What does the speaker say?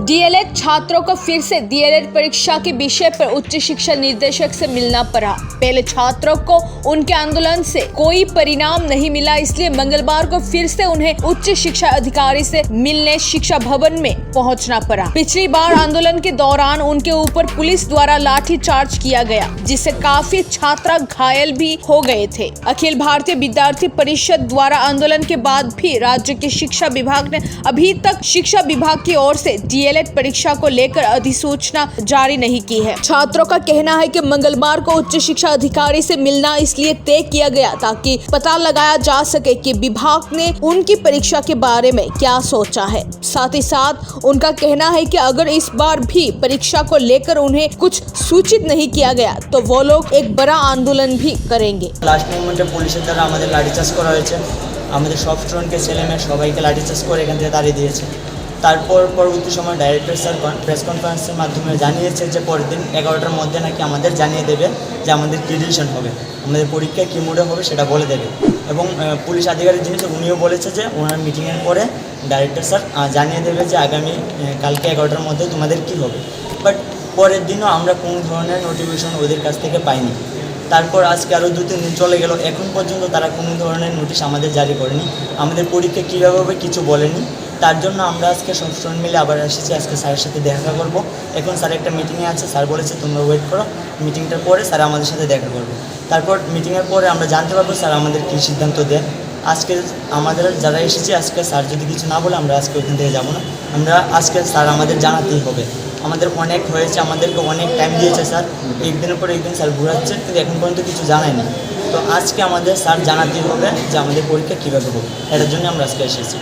DElEd छात्रों को फिर से डीएलएड परीक्षा के विषय पर उच्च शिक्षा निदेशक से मिलना पड़ा। पहले छात्रों को उनके आंदोलन से कोई परिणाम नहीं मिला, इसलिए मंगलवार को फिर से उन्हें उच्च शिक्षा अधिकारी से मिलने शिक्षा भवन में पहुंचना पड़ा। पिछली बार आंदोलन के दौरान उनके ऊपर पुलिस द्वारा लाठीचार्ज किया गया, जिससे काफी छात्र घायल भी हो गए थे। अखिल भारतीय विद्यार्थी परिषद द्वारा आंदोलन के बाद भी राज्य के शिक्षा विभाग ने अभी तक शिक्षा विभाग की ओर से डीएलएड परीक्षा को लेकर अधिसूचना जारी नहीं की है। छात्रों का कहना है कि मंगलवार को उच्च शिक्षा अधिकारी से मिलना इसलिए तय किया गया ताकि पता लगाया जा सके कि विभाग ने उनकी परीक्षा के बारे में क्या सोचा है। साथ ही साथ उनका कहना है कि अगर इस बार भी परीक्षा को लेकर उन्हें कुछ सूचित नहीं किया गया तो वो लोग एक बड़ा आंदोलन भी करेंगे। लास्ट मोमेंटे पुलिशेर द्वारा आमादेर लाठीचार्ज करा हয়েছে। আমাদের সব স্টুডেন্টকে ছেলে মেয়ে সবাইকে লাঠিচার্জ করে এখান থেকে তাড়িয়ে দিয়েছে। তারপর পরবর্তী সময় ডাইরেক্টর স্যার প্রেস কনফারেন্সের মাধ্যমে জানিয়েছে যে পরের দিন 11টার মধ্যে নাকি আমাদের জানিয়ে দেবে যে আমাদের কী ডিসিশন হবে, আমাদের পরীক্ষা কী মোডে হবে সেটা বলে দেবে। এবং পুলিশ আধিকারিক যিনি উনিও বলেছে যে ওনার মিটিংয়ের পরে ডাইরেক্টর স্যার জানিয়ে দেবে যে আগামী কালকে 11টার মধ্যে তোমাদের কী হবে। বাট পরের দিনও আমরা কোনো ধরনের নোটিফিকেশন ওদের কাছ থেকে পাইনি। তারপর আজকে আরও 2-3 দিন চলে গেল, এখন পর্যন্ত তারা কোনো ধরনের নোটিশ আমাদের জারি করেনি, আমাদের পরীক্ষা কীভাবে হবে কিছু বলেনি। তার জন্য আমরা আজকে সব স্টুডেন্ট মিলে আবার এসেছি, আজকে স্যারের সাথে দেখা করব। এখন স্যার একটা মিটিংয়ে আছে, স্যার বলেছে তোমরা ওয়েট করো, মিটিংটার পরে স্যার আমাদের সাথে দেখা করবে। তারপর মিটিংয়ের পরে আমরা জানতে পারবো স্যার আমাদের কী সিদ্ধান্ত দেয়। আজকে আমাদের যারা এসেছি, আজকে স্যার যদি কিছু না বলে আমরা আজকে ওখান থেকে যাবো না। আমরা আজকে স্যার আমাদের জানাতেই হবে। আমাদের অনেক হয়েছে, আমাদেরকে অনেক টাইম দিয়েছে স্যার, একদিনের পর একদিন স্যার ঘুরাচ্ছে, কিন্তু এখন পর্যন্ত কিছু জানায়নি। তো আজকে আমাদের স্যার জানাতেই হবে যে আমাদের পরীক্ষা কীভাবে হবে, এটার জন্য আমরা আজকে এসেছি।